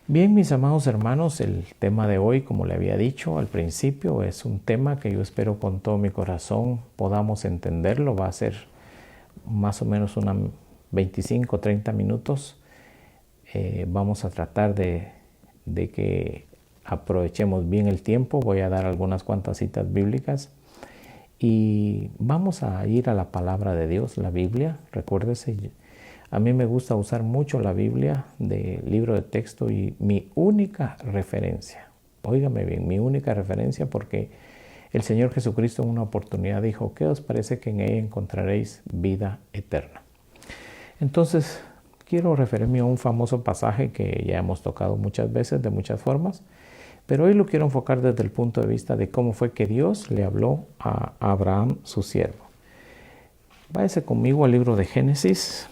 Bien, mis amados hermanos, el tema de hoy, como le había dicho al principio, es un tema que yo espero con todo mi corazón podamos entenderlo. Va a ser más o menos unos 25 o 30 minutos. Vamos a tratar de que aprovechemos bien el tiempo. Voy a dar algunas cuantas citas bíblicas y vamos a ir a la palabra de Dios, la Biblia. Recuérdese, a mí me gusta usar mucho la Biblia de libro de texto y mi única referencia, óigame bien, mi única referencia, porque el Señor Jesucristo en una oportunidad dijo: ¿qué os parece que en ella encontraréis vida eterna? Entonces, quiero referirme a un famoso pasaje que ya hemos tocado muchas veces de muchas formas, pero hoy lo quiero enfocar desde el punto de vista de cómo fue que Dios le habló a Abraham, su siervo. Váyase conmigo al libro de Génesis,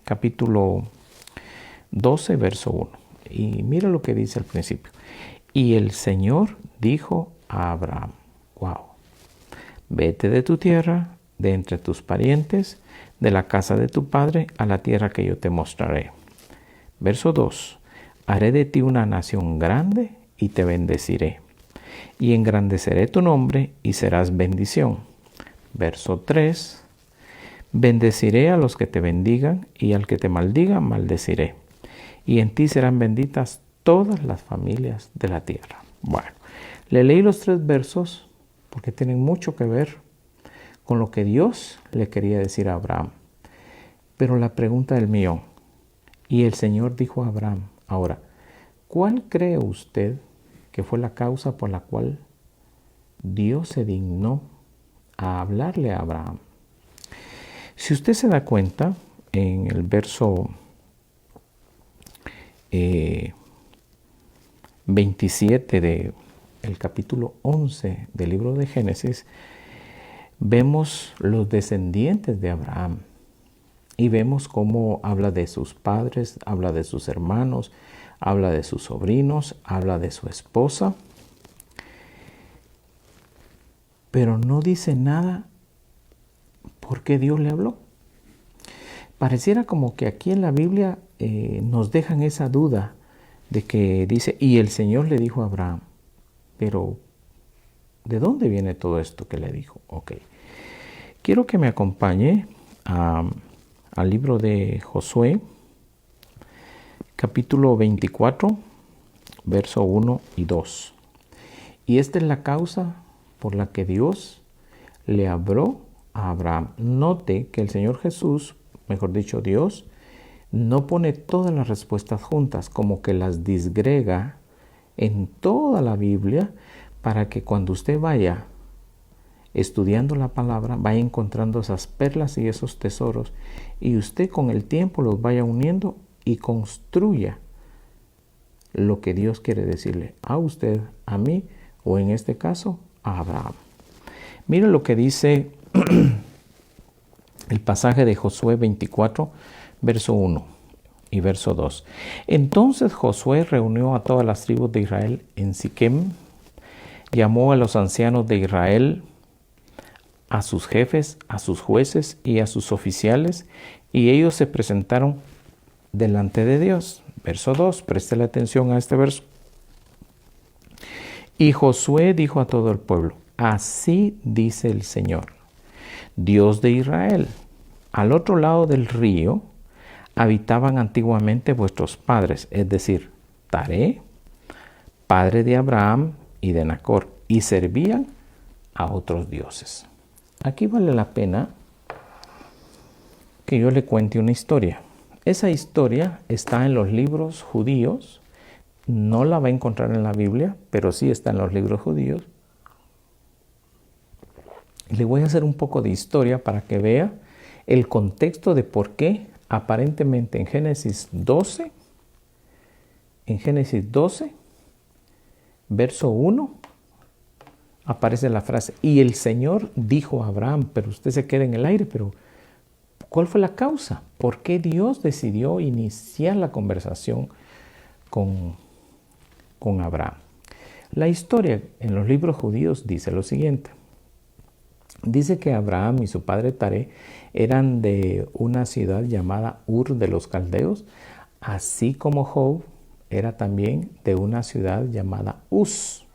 capítulo 12, verso 1. Y mira lo que dice al principio. Y el Señor dijo a Abraham: wow, vete de tu tierra, de entre tus parientes, de la casa de tu padre, a la tierra que yo te mostraré. Verso 2. Haré de ti una nación grande y te bendeciré, y engrandeceré tu nombre y serás bendición. Verso 3. Bendeciré a los que te bendigan, y al que te maldiga maldeciré, y en ti serán benditas todas las familias de la tierra. Bueno, le leí los 3 versos porque tienen mucho que ver con lo que Dios le quería decir a Abraham. Pero la pregunta del millón: y el Señor dijo a Abraham. Ahora, ¿cuál cree usted que fue la causa por la cual Dios se dignó a hablarle a Abraham? Si usted se da cuenta, en el verso 27 del capítulo 11 del libro de Génesis, vemos los descendientes de Abraham y vemos cómo habla de sus padres, habla de sus hermanos, habla de sus sobrinos, habla de su esposa, pero no dice nada por qué Dios le habló. Pareciera como que aquí en la Biblia nos dejan esa duda de que dice: y el Señor le dijo a Abraham. Pero, ¿de dónde viene todo esto que le dijo? Ok. Quiero que me acompañe al libro de Josué, capítulo 24, verso 1 y 2. Y esta es la causa por la que Dios le habló a Abraham. Note que el Señor Jesús, mejor dicho Dios, no pone todas las respuestas juntas, como que las disgrega en toda la Biblia, para que cuando usted vaya estudiando la palabra, vaya encontrando esas perlas y esos tesoros, y usted con el tiempo los vaya uniendo y construya lo que Dios quiere decirle a usted, a mí, o en este caso, a Abraham. Mira lo que dice el pasaje de Josué 24, verso 1 y verso 2. Entonces Josué reunió a todas las tribus de Israel en Siquem, llamó a los ancianos de Israel, a sus jefes, a sus jueces y a sus oficiales, y ellos se presentaron delante de Dios. Verso 2, preste la atención a este verso. Y Josué dijo a todo el pueblo: así dice el Señor, Dios de Israel: al otro lado del río habitaban antiguamente vuestros padres, es decir, Taré, padre de Abraham y de Nacor, y servían a otros dioses. Aquí vale la pena que yo le cuente una historia. Esa historia está en los libros judíos, no la va a encontrar en la Biblia, pero sí está en los libros judíos. Le voy a hacer un poco de historia para que vea el contexto de por qué aparentemente en Génesis 12, verso 1, aparece la frase: y el Señor dijo a Abraham. Pero usted se queda en el aire, pero ¿cuál fue la causa? ¿Por qué Dios decidió iniciar la conversación con Abraham? La historia en los libros judíos dice lo siguiente. Dice que Abraham y su padre Taré eran de una ciudad llamada Ur de los Caldeos, así como Job era también de una ciudad llamada Uz.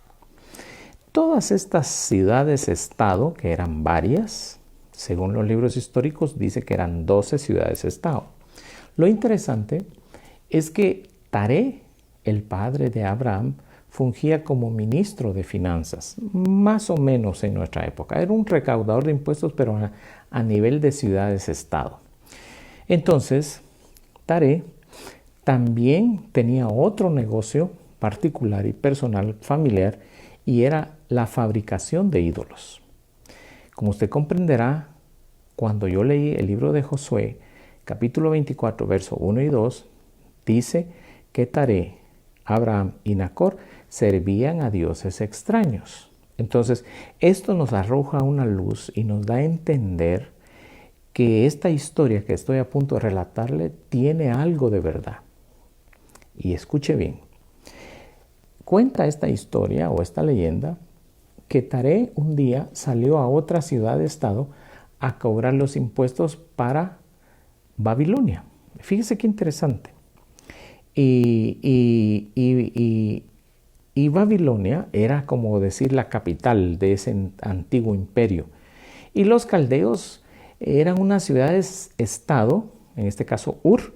Todas estas ciudades-estado, que eran varias, según los libros históricos, dice que eran 12 ciudades-estado. Lo interesante es que Taré, el padre de Abraham, fungía como ministro de finanzas, más o menos en nuestra época. Era un recaudador de impuestos, pero a nivel de ciudades-estado. Entonces, Taré también tenía otro negocio particular y personal familiar, y era la fabricación de ídolos. Como usted comprenderá, cuando yo leí el libro de Josué, capítulo 24, versos 1 y 2, dice que Taré, Abraham y Nacor servían a dioses extraños. Entonces, esto nos arroja una luz y nos da a entender que esta historia que estoy a punto de relatarle tiene algo de verdad. Y escuche bien. Cuenta esta historia o esta leyenda que Taré un día salió a otra ciudad-estado a cobrar los impuestos para Babilonia. Fíjese qué interesante. Y Babilonia era como decir la capital de ese antiguo imperio. Y los caldeos eran unas ciudades-estado, en este caso Ur,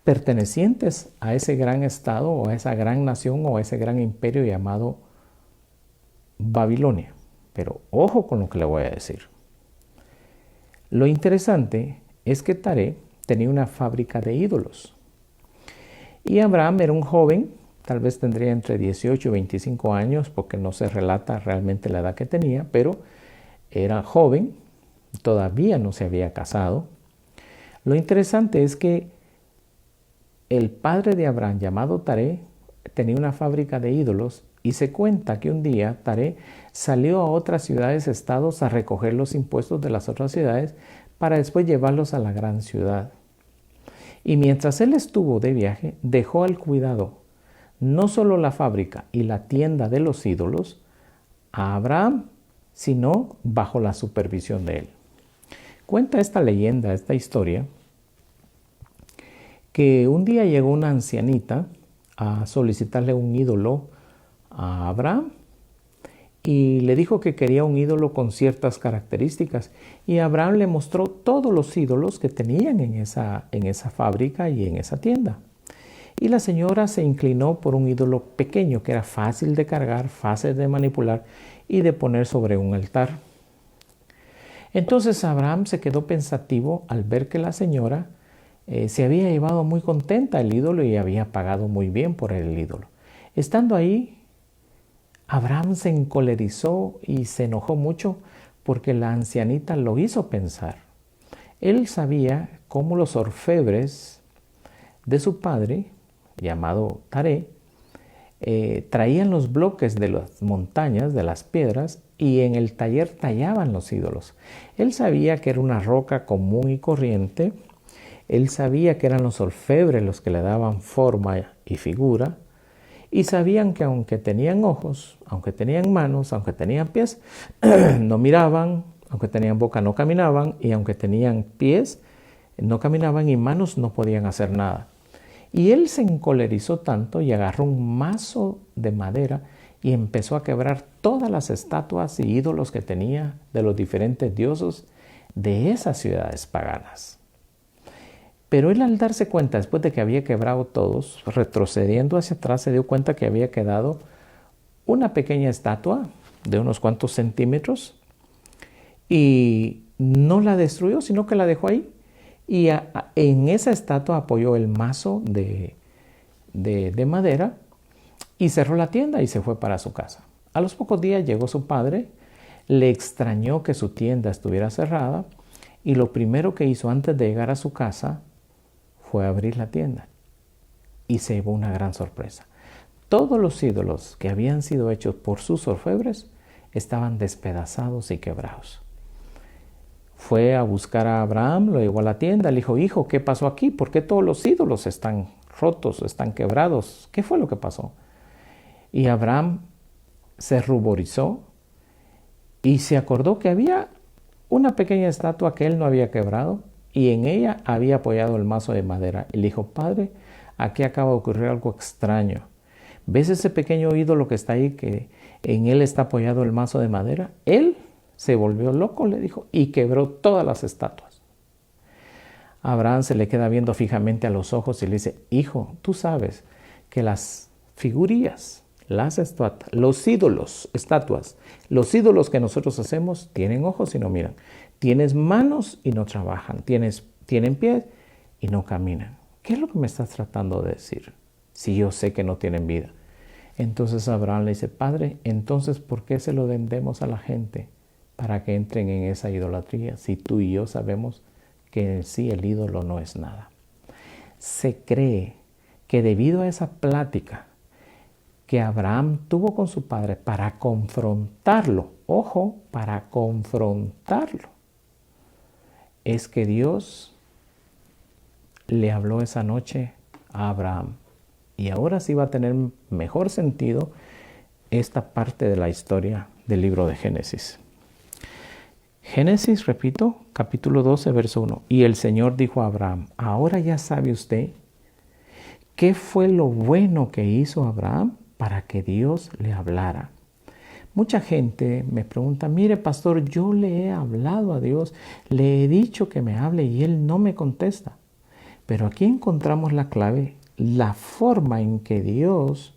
pertenecientes a ese gran estado o a esa gran nación o a ese gran imperio llamado Babilonia. Pero ojo con lo que le voy a decir. Lo interesante es que Taré tenía una fábrica de ídolos. Y Abraham era un joven, tal vez tendría entre 18 y 25 años, porque no se relata realmente la edad que tenía, pero era joven, todavía no se había casado. Lo interesante es que el padre de Abraham, llamado Taré, tenía una fábrica de ídolos, y se cuenta que un día Taré salió a otras ciudades-estados a recoger los impuestos de las otras ciudades para después llevarlos a la gran ciudad. Y mientras él estuvo de viaje, dejó al cuidado no solo la fábrica y la tienda de los ídolos a Abraham, sino bajo la supervisión de él. Cuenta esta leyenda, esta historia, que un día llegó una ancianita a solicitarle un ídolo a Abraham y le dijo que quería un ídolo con ciertas características, y Abraham le mostró todos los ídolos que tenían en esa fábrica y en esa tienda. Y la señora se inclinó por un ídolo pequeño que era fácil de cargar, fácil de manipular y de poner sobre un altar. Entonces Abraham se quedó pensativo al ver que la señora se había llevado muy contenta el ídolo y había pagado muy bien por el ídolo. Estando ahí, Abraham se encolerizó y se enojó mucho porque la ancianita lo hizo pensar. Él sabía cómo los orfebres de su padre, llamado Taré, traían los bloques de las montañas, de las piedras, y en el taller tallaban los ídolos. Él sabía que era una roca común y corriente. Él sabía que eran los orfebres los que le daban forma y figura, y sabían que aunque tenían ojos, aunque tenían manos, aunque tenían pies, no miraban, aunque tenían boca no caminaban, y aunque tenían pies no caminaban y manos no podían hacer nada. Y él se encolerizó tanto y agarró un mazo de madera y empezó a quebrar todas las estatuas y ídolos que tenía de los diferentes dioses de esas ciudades paganas. Pero él, al darse cuenta, después de que había quebrado todos, retrocediendo hacia atrás, se dio cuenta que había quedado una pequeña estatua de unos cuantos centímetros, y no la destruyó, sino que la dejó ahí. Y en esa estatua apoyó el mazo de madera y cerró la tienda y se fue para su casa. A los pocos días llegó su padre, le extrañó que su tienda estuviera cerrada, y lo primero que hizo antes de llegar a su casa fue abrir la tienda, y se llevó una gran sorpresa. Todos los ídolos que habían sido hechos por sus orfebres estaban despedazados y quebrados. Fue a buscar a Abraham, lo llevó a la tienda, le dijo: hijo, ¿qué pasó aquí? ¿Por qué todos los ídolos están rotos, están quebrados? ¿Qué fue lo que pasó? Y Abraham se ruborizó y se acordó que había una pequeña estatua que él no había quebrado, y en ella había apoyado el mazo de madera. Y le dijo: padre, aquí acaba de ocurrir algo extraño. ¿Ves ese pequeño ídolo que está ahí, que en él está apoyado el mazo de madera? Él se volvió loco, le dijo, y quebró todas las estatuas. Abraham se le queda viendo fijamente a los ojos y le dice, hijo, tú sabes que las figurillas, las estatuas, los ídolos que nosotros hacemos tienen ojos y no miran. Tienes manos y no trabajan. Tienen pies y no caminan. ¿Qué es lo que me estás tratando de decir? Si yo sé que no tienen vida. Entonces Abraham le dice, Padre, entonces ¿por qué se lo vendemos a la gente para que entren en esa idolatría? Si tú y yo sabemos que en sí el ídolo no es nada. Se cree que debido a esa plática que Abraham tuvo con su padre para confrontarlo, ojo, para confrontarlo, es que Dios le habló esa noche a Abraham. Y ahora sí va a tener mejor sentido esta parte de la historia del libro de Génesis. Génesis, repito, capítulo 12, verso 1. Y el Señor dijo a Abraham, ahora ya sabe usted qué fue lo bueno que hizo Abraham para que Dios le hablara. Mucha gente me pregunta, mire pastor, yo le he hablado a Dios, le he dicho que me hable y Él no me contesta. Pero aquí encontramos la clave, la forma en que Dios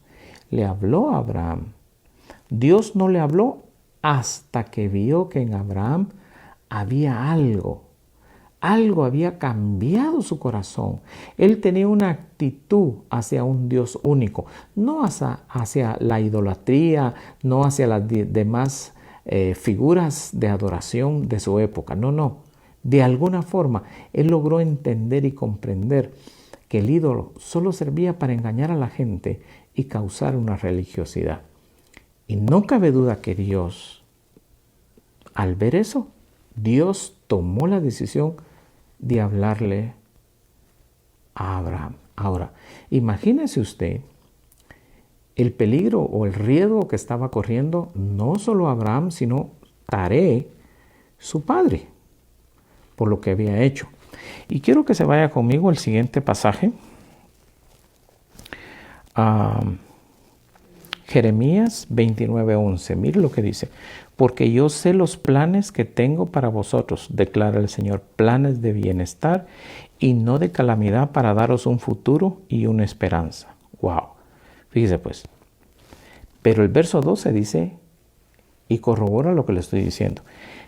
le habló a Abraham. Dios no le habló hasta que vio que en Abraham había algo había cambiado su corazón. Él tenía una actitud hacia un Dios único, no hacia la idolatría, no hacia las demás figuras de adoración de su época. No. De alguna forma, él logró entender y comprender que el ídolo solo servía para engañar a la gente y causar una religiosidad. Y no cabe duda que Dios, al ver eso, Dios tomó la decisión de hablarle a Abraham. Ahora, imagínese usted el peligro o el riesgo que estaba corriendo no solo Abraham, sino Taré, su padre, por lo que había hecho. Y quiero que se vaya conmigo al siguiente pasaje. Jeremías 29:11. Mire lo que dice. Porque yo sé los planes que tengo para vosotros, declara el Señor, planes de bienestar y no de calamidad, para daros un futuro y una esperanza. Wow. Fíjese pues. Pero el verso 12 dice, y corrobora lo que le estoy diciendo.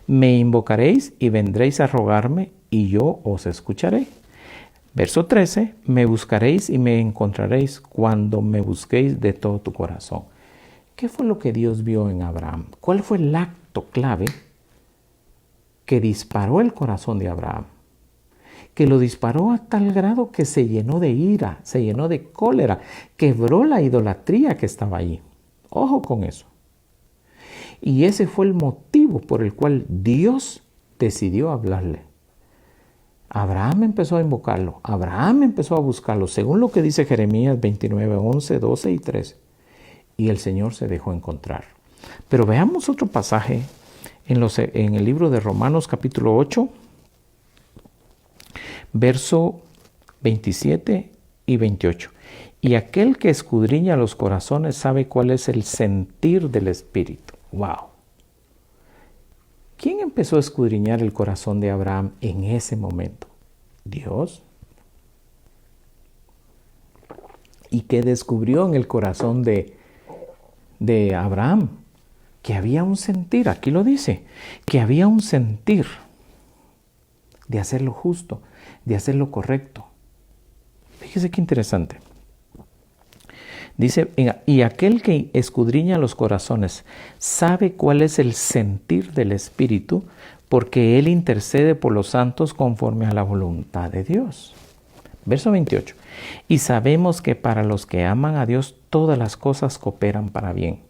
Me invocaréis y vendréis a rogarme y yo os escucharé. Verso 13, me buscaréis y me encontraréis cuando me busquéis de todo tu corazón. ¿Qué fue lo que Dios vio en Abraham? ¿Cuál fue el acto clave que disparó el corazón de Abraham? Que lo disparó a tal grado que se llenó de ira, se llenó de cólera, quebró la idolatría que estaba allí. Ojo con eso. Y ese fue el motivo por el cual Dios decidió hablarle. Abraham empezó a invocarlo, Abraham empezó a buscarlo, según lo que dice Jeremías 29:11, 12 y 13. Y el Señor se dejó encontrar. Pero veamos otro pasaje en el libro de Romanos capítulo 8, verso 27 y 28. Y aquel que escudriña los corazones sabe cuál es el sentir del Espíritu. ¡Wow! ¿Quién empezó a escudriñar el corazón de Abraham en ese momento? Dios. ¿Y qué descubrió en el corazón de Abraham? Que había un sentir, aquí lo dice, que había un sentir de hacer lo justo, de hacer lo correcto. Fíjese qué interesante. Dice, y aquel que escudriña los corazones sabe cuál es el sentir del Espíritu, porque Él intercede por los santos conforme a la voluntad de Dios. Verso 28. Y sabemos que para los que aman a Dios todas las cosas cooperan para bien.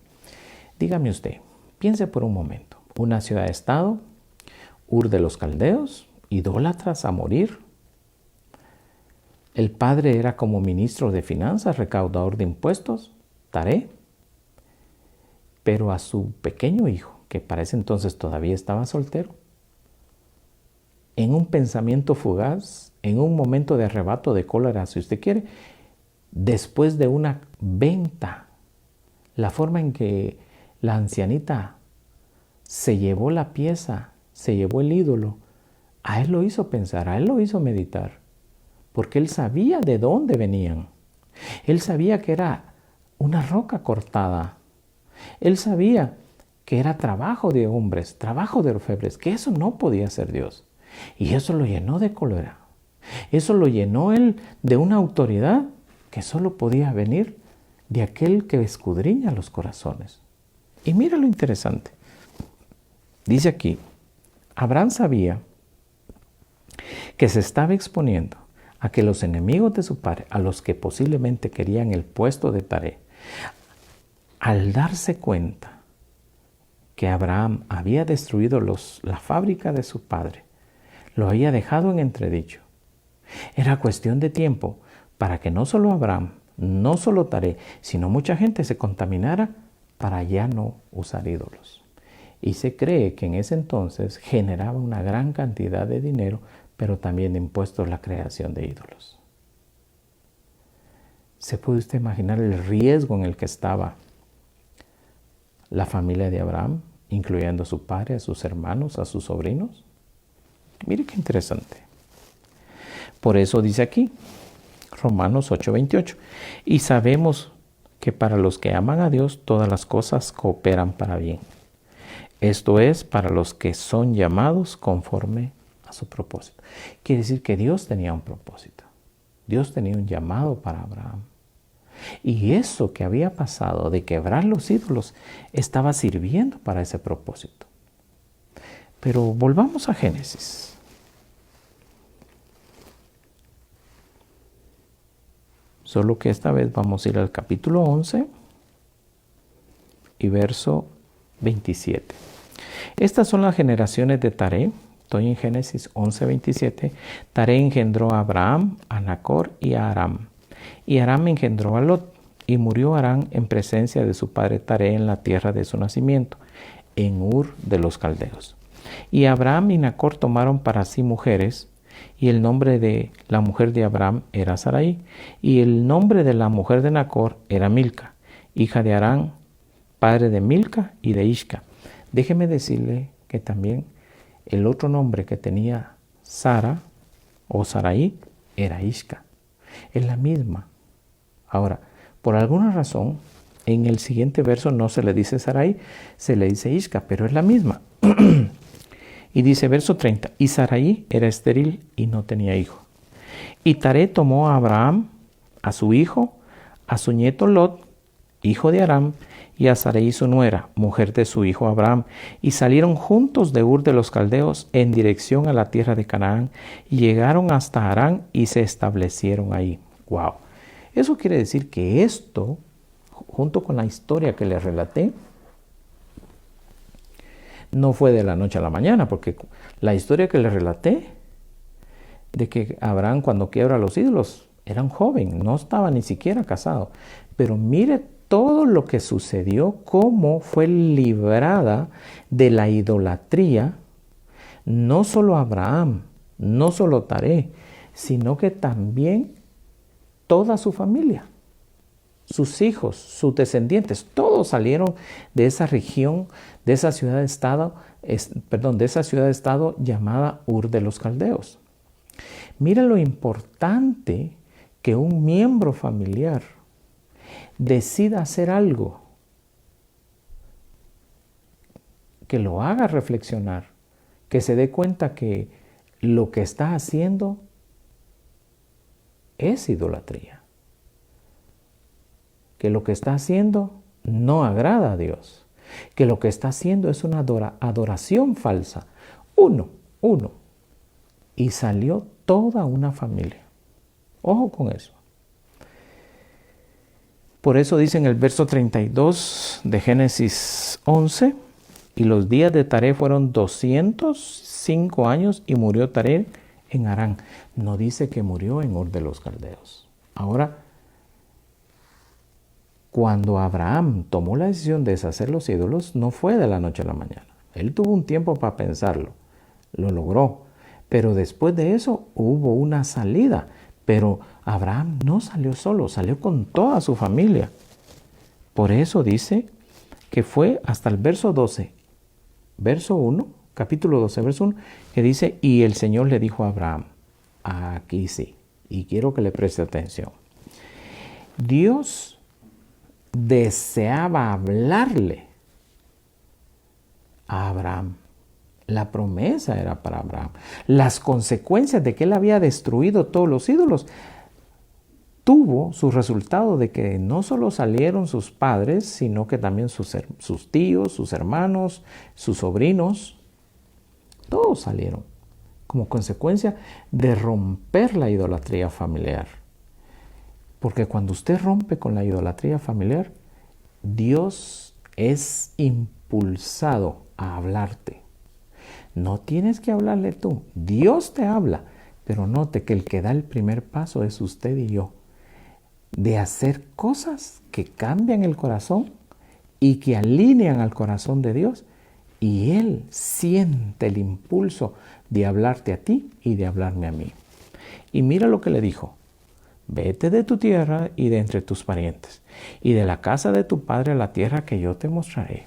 Dígame usted, piense por un momento. Una ciudad-estado, Ur de los Caldeos, idólatras a morir. El padre era como ministro de finanzas, recaudador de impuestos, Taré. Pero a su pequeño hijo, que para ese entonces todavía estaba soltero, en un pensamiento fugaz, en un momento de arrebato de cólera, si usted quiere, después de una venta, la forma en que la ancianita se llevó la pieza, se llevó el ídolo, a él lo hizo pensar, a él lo hizo meditar, porque él sabía de dónde venían. Él sabía que era una roca cortada. Él sabía que era trabajo de hombres, trabajo de orfebres, que eso no podía ser Dios. Y eso lo llenó de cólera. Eso lo llenó él de una autoridad que solo podía venir de aquel que escudriña los corazones. Y mira lo interesante. Dice aquí, Abraham sabía que se estaba exponiendo a que los enemigos de su padre, a los que posiblemente querían el puesto de Taré, al darse cuenta que Abraham había destruido la fábrica de su padre, lo había dejado en entredicho. Era cuestión de tiempo para que no solo Abraham, no solo Taré, sino mucha gente se contaminara para ya no usar ídolos. Y se cree que en ese entonces generaba una gran cantidad de dinero, pero también de impuestos la creación de ídolos. ¿Se puede usted imaginar el riesgo en el que estaba la familia de Abraham, incluyendo a su padre, a sus hermanos, a sus sobrinos? Mire qué interesante. Por eso dice aquí, Romanos 8:28, y sabemos que para los que aman a Dios todas las cosas cooperan para bien. Esto es, para los que son llamados conforme a su propósito. Quiere decir que Dios tenía un propósito. Dios tenía un llamado para Abraham. Y eso que había pasado de quebrar los ídolos estaba sirviendo para ese propósito. Pero volvamos a Génesis. Solo que esta vez vamos a ir al capítulo 11 y verso 27. Estas son las generaciones de Taré. Estoy en Génesis 11:27. Taré engendró a Abraham, a Nacor y a Aram. Y Aram engendró a Lot. Y murió Aram en presencia de su padre Taré en la tierra de su nacimiento, en Ur de los Caldeos. Y Abraham y Nacor tomaron para sí mujeres, y el nombre de la mujer de Abraham era Sarai, y el nombre de la mujer de Nacor era Milca, hija de Aram, padre de Milca y de Isca. Déjeme decirle que también el otro nombre que tenía Sara o Sarai era Isca. Es la misma. Ahora, por alguna razón, en el siguiente verso no se le dice Sarai, se le dice Isca, pero es la misma. Y dice verso 30, y Sarai era estéril y no tenía hijo. Y Taré tomó a Abraham, a su hijo, a su nieto Lot, hijo de Aram, y a Sarai su nuera, mujer de su hijo Abraham, y salieron juntos de Ur de los Caldeos en dirección a la tierra de Canaán, y llegaron hasta Harán y se establecieron ahí. ¡Wow! Eso quiere decir que esto, junto con la historia que les relaté, no fue de la noche a la mañana, porque la historia que les relaté, de que Abraham cuando quiebra los ídolos, era un joven, no estaba ni siquiera casado. Pero mire todo lo que sucedió, cómo fue librada de la idolatría, no solo Abraham, no solo Taré, sino que también toda su familia, sus hijos, sus descendientes, todos salieron de esa región, de esa ciudad-estado, de esa ciudad-estado llamada Ur de los Caldeos. Mira lo importante que un miembro familiar decida hacer algo que lo haga reflexionar, que se dé cuenta que lo que está haciendo es idolatría, que lo que está haciendo no agrada a Dios, que lo que está haciendo es una adoración falsa. Uno, y salió toda una familia. Ojo con eso. Por eso dice en el verso 32 de Génesis 11, y los días de Taré fueron 205 años y murió Taré en Harán. No dice que murió en Ur de los Caldeos. Ahora, cuando Abraham tomó la decisión de deshacer los ídolos, no fue de la noche a la mañana. Él tuvo un tiempo para pensarlo. Lo logró. Pero después de eso hubo una salida. Pero Abraham no salió solo, salió con toda su familia. Por eso dice que fue hasta el verso 12, verso 1, capítulo 12, verso 1, que dice, y el Señor le dijo a Abraham, aquí sí, y quiero que le preste atención. Dios deseaba hablarle a Abraham. La promesa era para Abraham. Las consecuencias de que él había destruido todos los ídolos tuvo su resultado de que no solo salieron sus padres, sino que también sus tíos, sus hermanos, sus sobrinos, todos salieron como consecuencia de romper la idolatría familiar. Porque cuando usted rompe con la idolatría familiar, Dios es impulsado a hablarte. No tienes que hablarle tú. Dios te habla. Pero note que el que da el primer paso es usted y yo. De hacer cosas que cambian el corazón y que alinean al corazón de Dios. Y Él siente el impulso de hablarte a ti y de hablarme a mí. Y mira lo que le dijo. Vete de tu tierra y de entre tus parientes, y de la casa de tu padre a la tierra que yo te mostraré.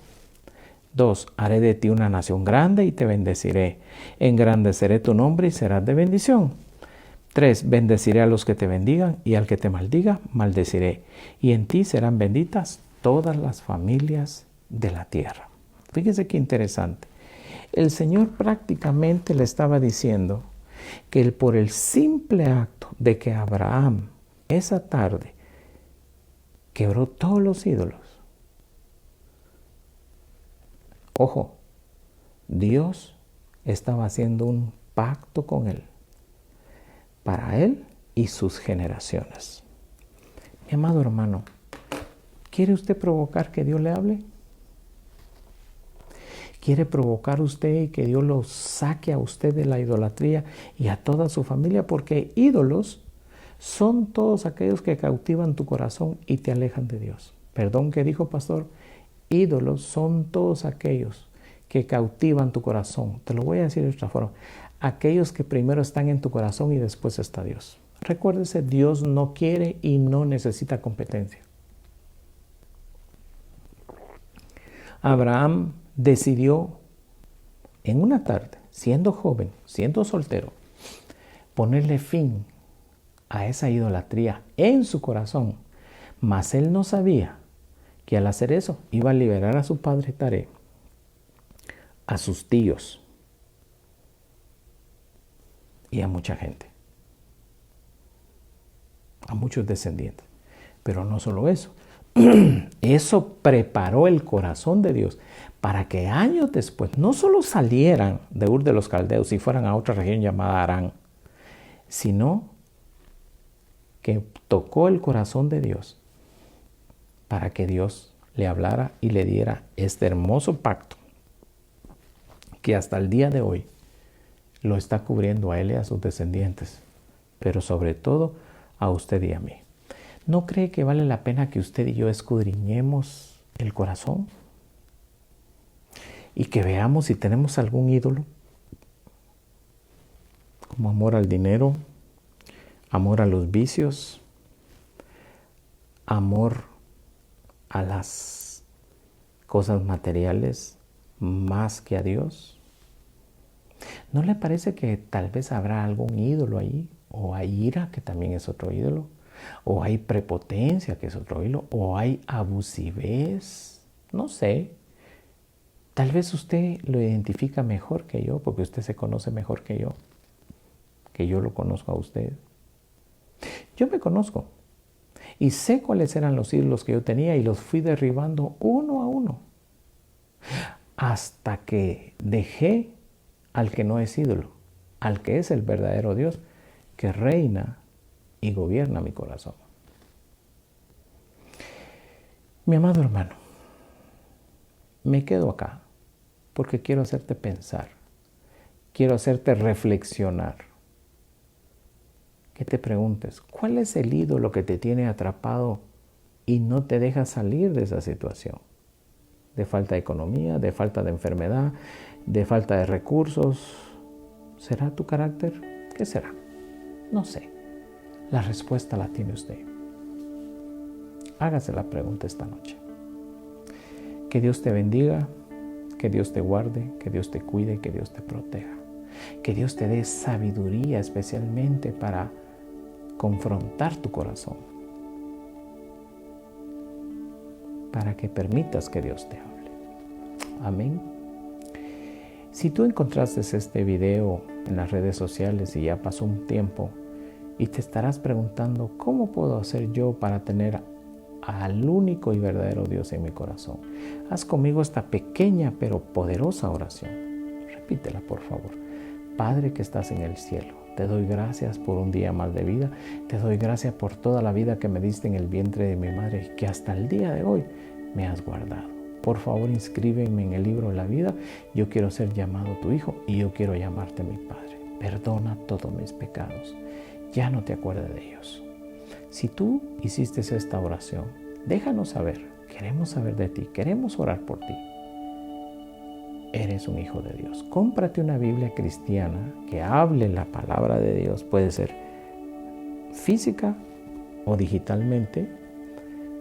2. Haré de ti una nación grande y te bendeciré. Engrandeceré tu nombre y serás de bendición. 3. Bendeciré a los que te bendigan y al que te maldiga, maldeciré. Y en ti serán benditas todas las familias de la tierra. Fíjese qué interesante. El Señor prácticamente le estaba diciendo que por el simple acto de que Abraham esa tarde quebró todos los ídolos. Ojo, Dios estaba haciendo un pacto con él, para él y sus generaciones. Mi amado hermano, ¿quiere usted provocar que Dios le hable? ¿Quiere provocar usted y que Dios lo saque a usted de la idolatría y a toda su familia? Porque ídolos son todos aquellos que cautivan tu corazón y te alejan de Dios. Perdón, ¿qué dijo, pastor? Ídolos son todos aquellos que cautivan tu corazón. Te lo voy a decir de otra forma. Aquellos que primero están en tu corazón y después está Dios. Recuérdese, Dios no quiere y no necesita competencia. Abraham decidió en una tarde, siendo joven, siendo soltero, ponerle fin a esa idolatría en su corazón. Mas él no sabía que al hacer eso iba a liberar a su padre Taré, a sus tíos y a mucha gente, a muchos descendientes. Pero no solo eso, eso preparó el corazón de Dios para que años después no solo salieran de Ur de los Caldeos y fueran a otra región llamada Harán, sino que tocó el corazón de Dios para que Dios le hablara y le diera este hermoso pacto que hasta el día de hoy lo está cubriendo a él y a sus descendientes, pero sobre todo a usted y a mí. ¿No cree que vale la pena que usted y yo escudriñemos el corazón? Y que veamos si tenemos algún ídolo, como amor al dinero, amor a los vicios, amor a las cosas materiales más que a Dios. ¿No le parece que tal vez habrá algún ídolo ahí? O hay ira, que también es otro ídolo. O hay prepotencia, que es otro ídolo. O hay abusivez. No sé. Tal vez usted lo identifica mejor que yo, porque usted se conoce mejor que yo lo conozco a usted. Yo me conozco y sé cuáles eran los ídolos que yo tenía y los fui derribando uno a uno hasta que dejé al que no es ídolo, al que es el verdadero Dios, que reina y gobierna mi corazón. Mi amado hermano, me quedo acá porque quiero hacerte pensar, quiero hacerte reflexionar. Que te preguntes, ¿cuál es el ídolo que te tiene atrapado y no te deja salir de esa situación? De falta de economía, de falta de enfermedad, de falta de recursos. ¿Será tu carácter? ¿Qué será? No sé. La respuesta la tiene usted. Hágase la pregunta esta noche. Que Dios te bendiga, que Dios te guarde, que Dios te cuide, que Dios te proteja. Que Dios te dé sabiduría especialmente para confrontar tu corazón, para que permitas que Dios te hable. Amén. Si tú encontraste este video en las redes sociales y ya pasó un tiempo y te estarás preguntando, ¿cómo puedo hacer yo para tener al único y verdadero Dios en mi corazón? Haz conmigo esta pequeña pero poderosa oración. Repítela, por favor. Padre que estás en el cielo, te doy gracias por un día más de vida. Te doy gracias por toda la vida que me diste en el vientre de mi madre y que hasta el día de hoy me has guardado. Por favor, inscríbeme en el libro de la vida. Yo quiero ser llamado tu hijo y yo quiero llamarte mi Padre. Perdona todos mis pecados. Ya no te acuerdes de ellos. Si tú hiciste esta oración, déjanos saber. Queremos saber de ti. Queremos orar por ti. Eres un hijo de Dios. Cómprate una Biblia cristiana que hable la palabra de Dios. Puede ser física o digitalmente,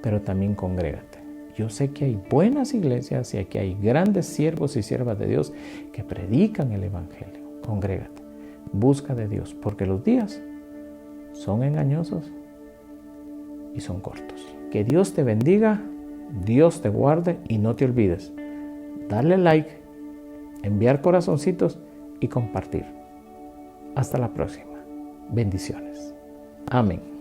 pero también congrégate. Yo sé que hay buenas iglesias y aquí hay grandes siervos y siervas de Dios que predican el evangelio. Congrégate. Busca de Dios, porque los días son engañosos y son cortos. Que Dios te bendiga, Dios te guarde y no te olvides darle like, enviar corazoncitos y compartir. Hasta la próxima. Bendiciones. Amén.